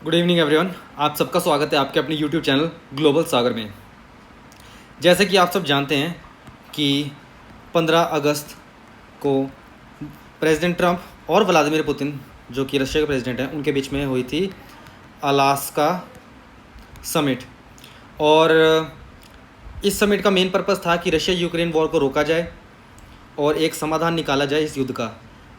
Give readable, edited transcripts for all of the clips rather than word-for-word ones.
Good evening everyone. आप सबका स्वागत है आपके अपने यूट्यूब चैनल ग्लोबल सागर में। जैसे कि आप सब जानते हैं कि 15 अगस्त को प्रेसिडेंट ट्रंप और व्लादिमीर पुतिन जो कि रशिया के प्रेसिडेंट हैं उनके बीच में हुई थी अलास्का समिट। और इस समिट का मेन पर्पस था कि रशिया यूक्रेन वॉर को रोका जाए और एक समाधान निकाला जाए इस युद्ध का।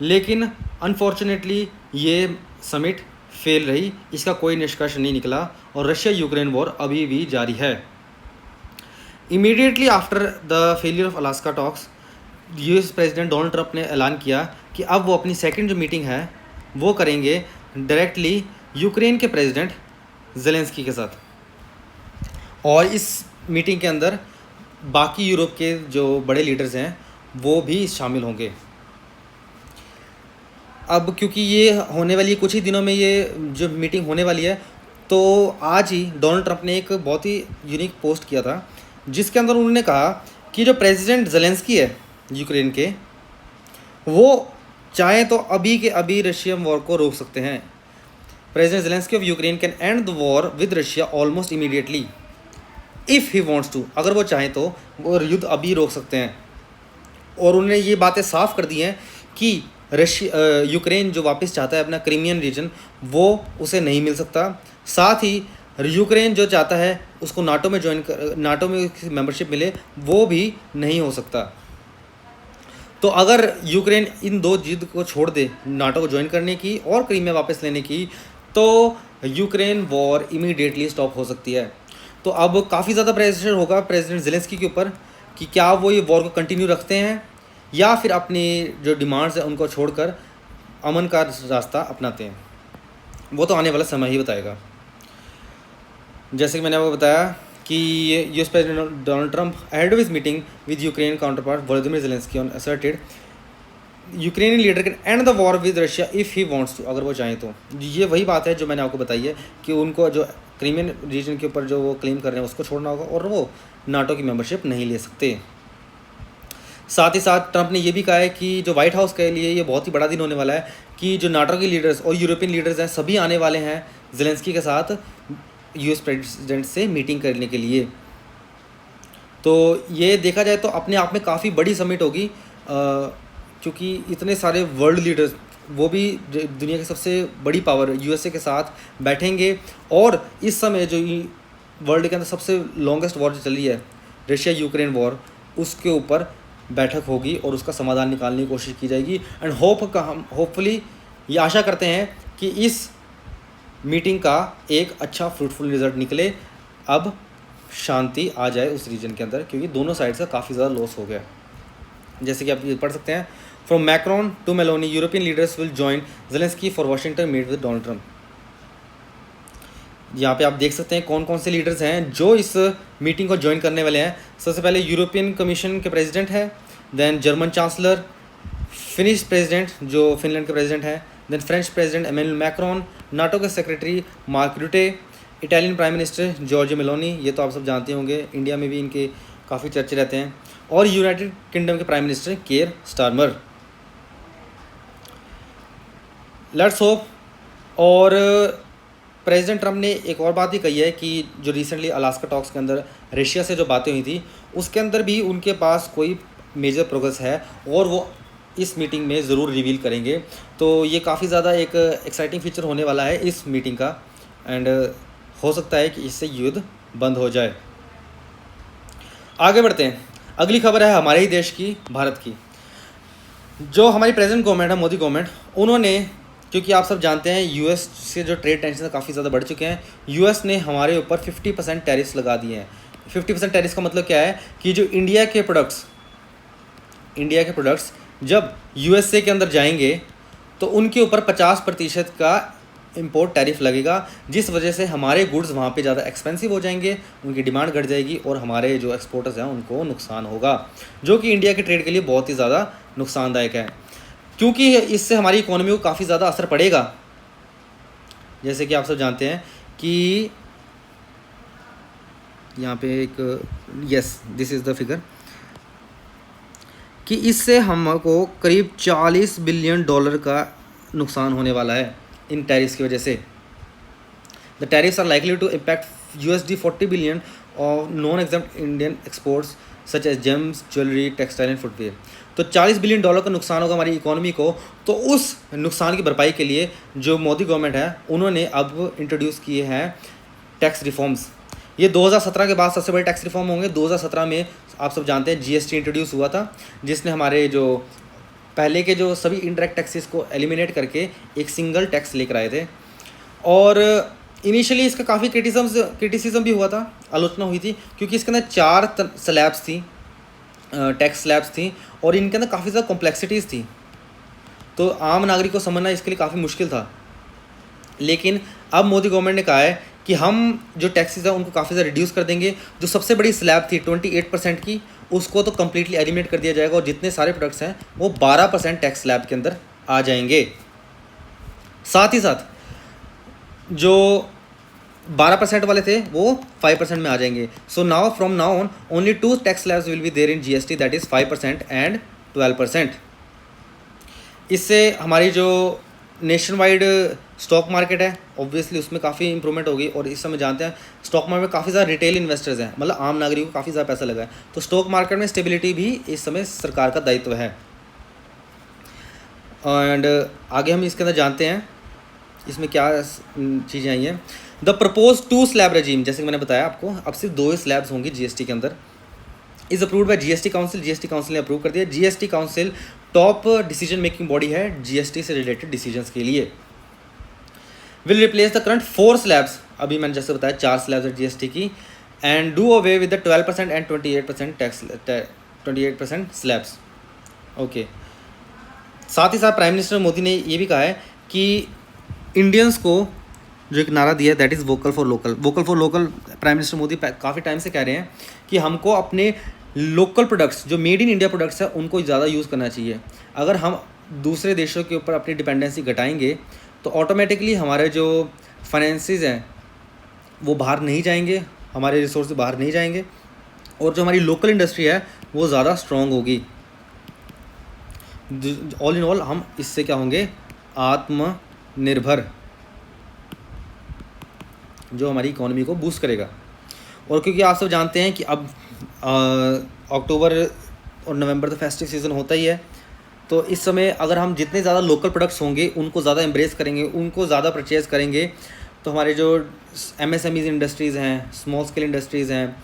लेकिन अनफॉर्चुनेटली ये समिट फेल रही, इसका कोई निष्कर्ष नहीं निकला और रशिया यूक्रेन वॉर अभी भी जारी है। Immediately after the failure of Alaska talks, US President Donald Trump ने ऐलान किया कि अब वो अपनी सेकंड जो मीटिंग है वो करेंगे डायरेक्टली यूक्रेन के प्रेसिडेंट जेलेंस्की के साथ। और इस मीटिंग के अंदर बाकी यूरोप के जो बड़े लीडर्स हैं वो भी शामिल होंगे। अब क्योंकि ये होने वाली कुछ ही दिनों में ये जो मीटिंग होने वाली है, तो आज ही डोनाल्ड ट्रंप ने एक बहुत ही यूनिक पोस्ट किया था जिसके अंदर उन्होंने कहा कि जो प्रेसिडेंट जेलेंस्की है यूक्रेन के, वो चाहें तो अभी के अभी रशियन वॉर को रोक सकते हैं। President Zelensky of Ukraine can end the war with Russia almost immediately if he wants to. अगर वो चाहें तो वो युद्ध अभी रोक सकते हैं। और उन्होंने ये बातें साफ कर दी हैं कि यूक्रेन जो वापस चाहता है अपना क्रीमियन रीजन, वो उसे नहीं मिल सकता। साथ ही यूक्रेन जो चाहता है उसको नाटो में नाटो में मेंबरशिप मिले, वो भी नहीं हो सकता। तो अगर यूक्रेन इन दो जिद को छोड़ दे, नाटो को ज्वाइन करने की और क्रीमिया वापस लेने की, तो यूक्रेन वॉर इमीडिएटली स्टॉप हो सकती है। तो अब काफ़ी ज़्यादा प्रेशर होगा प्रेसिडेंट जेलेंस्की के ऊपर कि क्या वो ये वॉर को कंटिन्यू रखते हैं या फिर अपनी जो डिमांड्स हैं उनको छोड़कर अमन का रास्ता अपनाते हैं। वो तो आने वाला समय ही बताएगा। जैसे कि मैंने आपको बताया कि US President Donald Trump ahead of his meeting with Ukraine counterpart Vladimir Zelensky on asserted Ukrainian leader can end the war with Russia if he wants to. अगर वो चाहें तो ये वही बात है जो मैंने आपको बताई है कि उनको जो क्रीमियन रीजन के ऊपर जो वो क्लेम कर रहे हैं उसको छोड़ना होगा और वो नाटो की मेंबरशिप नहीं ले सकते। साथ ही साथ ट्रंप ने ये भी कहा है कि जो वाइट हाउस के लिए ये बहुत ही बड़ा दिन होने वाला है कि जो नाटो के लीडर्स और यूरोपियन लीडर्स हैं सभी आने वाले हैं जेलेंस्की के साथ यूएस प्रेसिडेंट से मीटिंग करने के लिए। तो ये देखा जाए तो अपने आप में काफ़ी बड़ी समिट होगी, क्योंकि इतने सारे वर्ल्ड लीडर्स, वो भी दुनिया की सबसे बड़ी पावर यूएसए के साथ बैठेंगे। और इस समय जो वर्ल्ड के अंदर सबसे लॉन्गेस्ट वॉर चल रही है रशिया यूक्रेन वॉर, उसके ऊपर बैठक होगी और उसका समाधान निकालने की कोशिश की जाएगी। एंड हम होपफुली ये आशा करते हैं कि इस मीटिंग का एक अच्छा फ्रूटफुल रिजल्ट निकले, अब शांति आ जाए उस रीजन के अंदर, क्योंकि दोनों साइड से काफ़ी ज़्यादा लॉस हो गया। जैसे कि आप ये पढ़ सकते हैं, from Macron to Meloni European leaders will join Zelensky for Washington meet with Donald Trump. यहाँ पे आप देख सकते हैं कौन कौन से लीडर्स हैं जो इस मीटिंग को ज्वाइन करने वाले हैं। सबसे पहले यूरोपियन कमीशन के प्रेसिडेंट हैं, then German chancellor, Finnish president जो फिनलैंड के प्रेसिडेंट हैं, then French president Emmanuel Macron, NATO के secretary Mark Rutte, Italian prime minister Giorgia Meloni, ये तो आप सब जानते होंगे, इंडिया में भी इनके काफ़ी चर्चे रहते हैं, और यूनाइटेड किंगडम के prime minister care Starmer. Let's hope. और प्रेसिडेंट ट्रंप ने एक और बात भी कही है कि जो रिसेंटली अलास्का टॉक्स के अंदर रशिया से जो बातें हुई थी उसके अंदर भी उनके पास कोई मेजर प्रोग्रेस है और वो इस मीटिंग में ज़रूर रिवील करेंगे। तो ये काफ़ी ज़्यादा एक एक्साइटिंग फीचर होने वाला है इस मीटिंग का, एंड हो सकता है कि इससे युद्ध बंद हो जाए। आगे बढ़ते हैं। अगली खबर है हमारे ही देश की, भारत की। जो हमारी प्रेजेंट गवर्नमेंट है, मोदी गवर्नमेंट, उन्होंने, क्योंकि आप सब जानते हैं यूएस से जो ट्रेड टेंशन काफ़ी ज़्यादा बढ़ चुके हैं, यूएस ने हमारे ऊपर 50% टैरिफ्स लगा दिए हैं। 50% टैरिफ्स का मतलब क्या है कि जो इंडिया के प्रोडक्ट्स जब यूएसए के अंदर जाएंगे तो उनके ऊपर 50% का इंपोर्ट टैरिफ लगेगा, जिस वजह से हमारे गुड्स वहाँ पे ज़्यादा एक्सपेंसिव हो जाएंगे, उनकी डिमांड घट जाएगी और हमारे जो एक्सपोर्टर्स हैं उनको नुकसान होगा, जो कि इंडिया के ट्रेड के लिए बहुत ही ज़्यादा नुकसानदायक है, क्योंकि इससे हमारी इकोनॉमी को काफ़ी ज़्यादा असर पड़ेगा। जैसे कि आप सब जानते हैं कि यहाँ पे एक yes this is the figure कि इससे हमको करीब $40 बिलियन का नुकसान होने वाला है इन टैरिफ्स की वजह से। The tariffs are likely to impact $40 billion of non exempt Indian exports such as gems, jewellery, textile and footwear. तो $40 बिलियन का नुकसान होगा हमारी इकोनॉमी को। तो उस नुकसान की भरपाई के लिए जो मोदी गवर्नमेंट है उन्होंने अब इंट्रोड्यूस किए हैं टैक्स रिफॉर्म्स। ये 2017 के बाद सबसे बड़े टैक्स रिफॉर्म होंगे। 2017 में आप सब जानते हैं जीएसटी इंट्रोड्यूस हुआ था, जिसने हमारे जो पहले के जो सभी इनडायरेक्ट टैक्सेस को एलिमिनेट करके एक सिंगल टैक्स लेकर आए थे। और इनिशियली इसका काफ़ी क्रिटिसिज्म भी हुआ था, आलोचना हुई थी, क्योंकि इसके अंदर 4 स्लैब्स थी, टैक्स स्लैब्स थी, और इनके अंदर काफ़ी ज़्यादा कॉम्प्लेक्सिटीज़ थी। तो आम नागरिक को समझना इसके लिए काफ़ी मुश्किल था। लेकिन अब मोदी गवर्नमेंट ने कहा है कि हम जो टैक्सेस हैं उनको काफ़ी ज़्यादा रिड्यूस कर देंगे। जो सबसे बड़ी स्लैब थी 28% की, उसको तो कम्प्लीटली एलिमिनेट कर दिया जाएगा, और जितने सारे प्रोडक्ट्स हैं वो 12% टैक्स स्लैब के अंदर आ जाएंगे। साथ ही साथ जो 12% वाले थे वो 5% में आ जाएंगे। So now from now on only 2 tax slabs will be there in GST, that is 5% and 12%। इससे हमारी जो नेशन वाइड स्टॉक मार्केट है ऑब्वियसली उसमें काफ़ी इंप्रूवमेंट होगी। और इस समय जानते हैं स्टॉक मार्केट में काफ़ी ज़्यादा रिटेल इन्वेस्टर्स हैं, मतलब आम नागरिकों को काफ़ी ज़्यादा पैसा लगा है। तो स्टॉक मार्केट में स्टेबिलिटी भी इस समय सरकार का दायित्व है। एंड आगे हम इसके अंदर जानते हैं इसमें क्या चीज़ें आई हैं। द प्रपोज 2 स्लैब रेजीम, जैसे कि मैंने बताया आपको, अब सिर्फ 2 स्लैब्स होंगी जीएसटी के अंदर। Is approved by GST council, GST council ने अप्रूव कर दिया। GST council top decision making body है जीएसटी से रिलेटेड डिसीजंस के लिए। Will replace the current 4 slabs, अभी मैंने जैसे बताया 4 स्लैब्स है जीएसटी की, and do away with the 12% and 28% tax 28% slabs. Okay, साथ ही साथ प्राइम मिनिस्टर मोदी ने ये भी कहा है कि इंडियंस को जो एक नारा दिया है that is vocal for local. Vocal for local prime minister Modi काफ़ी टाइम से कह रहे हैं कि हमको अपने लोकल प्रोडक्ट्स जो मेड इन इंडिया प्रोडक्ट्स हैं उनको ज़्यादा यूज़ करना चाहिए। अगर हम दूसरे देशों के ऊपर अपनी डिपेंडेंसी घटाएंगे तो ऑटोमेटिकली हमारे जो फाइनेंसेस हैं वो बाहर नहीं जाएंगे, हमारे रिसोर्स बाहर नहीं जाएंगे, और जो हमारी लोकल इंडस्ट्री है वो ज़्यादा स्ट्रॉन्ग होगी। ऑल इन ऑल हम इससे क्या होंगे, आत्मनिर्भर, जो हमारी इकोनॉमी को बूस्ट करेगा। और क्योंकि आप सब जानते हैं कि अब अक्टूबर और नवंबर तो फेस्टिव सीज़न होता ही है, तो इस समय अगर हम जितने ज़्यादा लोकल प्रोडक्ट्स होंगे उनको ज़्यादा एम्ब्रेस करेंगे, उनको ज़्यादा परचेज़ करेंगे, तो हमारे जो एमएसएमईज इंडस्ट्रीज़ हैं, स्मॉल स्केल इंडस्ट्रीज़ हैं,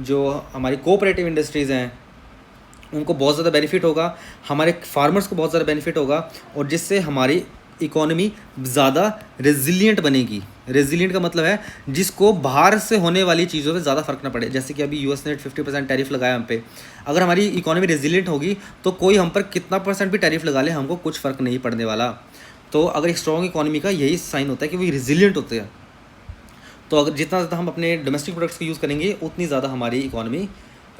जो हमारी कोऑपरेटिव इंडस्ट्रीज़ हैं, उनको बहुत ज़्यादा बेनिफिट होगा, हमारे फार्मर्स को बहुत ज़्यादा बेनिफिट होगा, और जिससे हमारी इकोनॉमी ज़्यादा रेजिलिएंट बनेगी। रेजिलिएंट का मतलब है जिसको बाहर से होने वाली चीज़ों पे ज़्यादा फर्क ना पड़े। जैसे कि अभी यूएस ने 50% टैरिफ लगाया हम पे, अगर हमारी इकोनॉमी रेजिलिएंट होगी तो कोई हम पर कितना % भी टैरिफ लगा ले हमको कुछ फ़र्क नहीं पड़ने वाला। तो अगर एक स्ट्रॉन्ग इकोनॉमी का यही साइन होता है कि वो रेजिलिएंट होते हैं। तो अगर जितना ज़्यादा हम अपने डोमेस्टिक प्रोडक्ट्स को यूज़ करेंगे उतनी ज़्यादा हमारी इकोनॉमी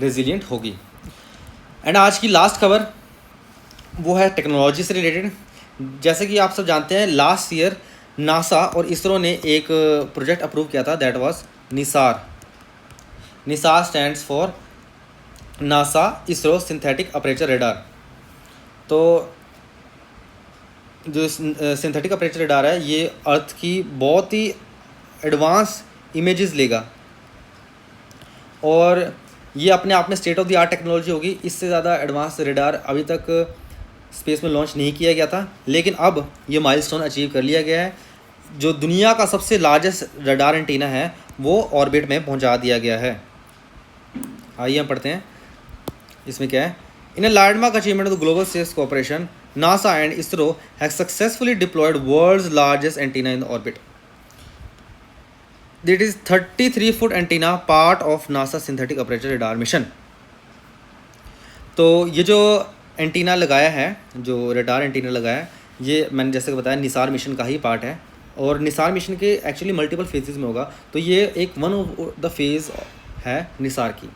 रेजिलिएंट होगी। एंड आज की लास्ट खबर वो है टेक्नोलॉजी से रिलेटेड। जैसे कि आप सब जानते हैं लास्ट ईयर नासा और इसरो ने एक प्रोजेक्ट अप्रूव किया था, that was Nisar. Nisar stands for NASA ISRO synthetic aperture radar. तो जो सिंथेटिक अपर्चर रेडार है ये अर्थ की बहुत ही एडवांस इमेजेस लेगा, और ये अपने आप में state of the art technology होगी। इससे ज़्यादा एडवांस रेडार अभी तक स्पेस में लॉन्च नहीं किया गया था, लेकिन अब ये माइलस्टोन अचीव कर लिया गया है। जो दुनिया का सबसे लार्जेस्ट रडार एंटीना है वो ऑर्बिट में पहुंचा दिया गया है। आइए हम पढ़ते हैं इसमें क्या है। In a landmark achievement of the global space cooperation, NASA and ISRO have successfully deployed world's largest antenna in orbit. That is 33-foot antenna part of NASA synthetic aperture radar mission. तो ये जो एंटीना लगाया है, जो radar antenna लगाया है, ये मैंने जैसे बताया निसार मिशन का ही पार्ट है, और निसार मिशन के एक्चुअली मल्टीपल फेजेस में होगा। तो ये एक वन ऑफ द फेज़ है निसार की।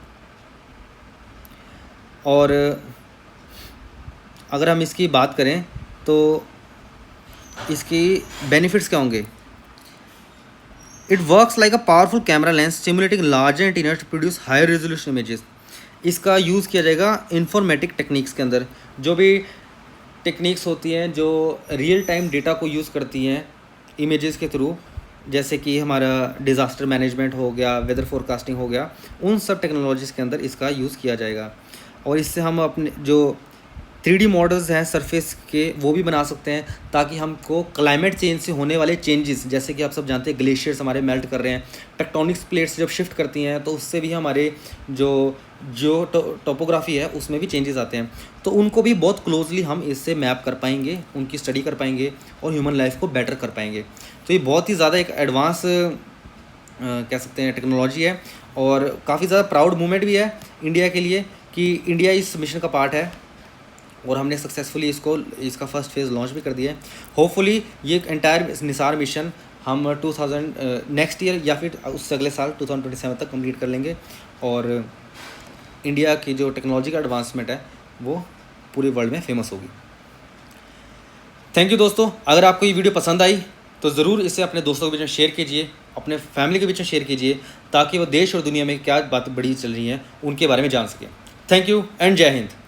और अगर हम इसकी बात करें तो इसकी बेनिफिट्स क्या होंगे। It works like a powerful camera lens stimulating larger antenna to produce higher resolution images. इसका यूज़ किया जाएगा इंफॉर्मेटिक टेक्निक्स के अंदर। जो भी टेक्निक्स होती हैं जो रियल टाइम डेटा को यूज़ करती हैं इमेजेस के थ्रू, जैसे कि हमारा डिज़ास्टर मैनेजमेंट हो गया, वेदर फोरकास्टिंग हो गया, उन सब टेक्नोलॉजीज़ के अंदर इसका यूज़ किया जाएगा। और इससे हम अपने जो 3D मॉडल्स हैं सरफेस के वो भी बना सकते हैं, ताकि हमको क्लाइमेट चेंज से होने वाले चेंजेस, जैसे कि आप सब जानते हैं ग्लेशियर्स हमारे मेल्ट कर रहे हैं, टेक्टोनिक्स प्लेट्स जब शिफ्ट करती हैं तो उससे भी हमारे जो टोपोग्राफी है उसमें भी चेंजेस आते हैं। तो उनको भी बहुत क्लोजली हम इससे मैप कर पाएंगे, उनकी स्टडी कर पाएंगे और ह्यूमन लाइफ को बेटर कर पाएंगे। तो ये बहुत ही ज़्यादा एक एडवांस कह सकते हैं टेक्नोलॉजी है, और काफ़ी ज़्यादा प्राउड मोमेंट भी है इंडिया के लिए कि इंडिया इस मिशन का पार्ट है और हमने सक्सेसफुली इसका फर्स्ट फेज़ लॉन्च भी कर दिया है। होपफुली ये एंटायर निसार मिशन हम 2000 नेक्स्ट ईयर या फिर उससे अगले साल 2027 तक कंप्लीट कर लेंगे, और इंडिया की जो टेक्नोलॉजी का एडवांसमेंट है वो पूरे वर्ल्ड में फेमस होगी। थैंक यू दोस्तों। अगर आपको ये वीडियो पसंद आई तो ज़रूर इसे अपने दोस्तों के बीच में शेयर कीजिए, अपने फैमिली के बीच में शेयर कीजिए, ताकि वो देश और दुनिया में क्या बात बड़ी चल रही हैं उनके बारे में जान सकें। थैंक यू एंड जय हिंद।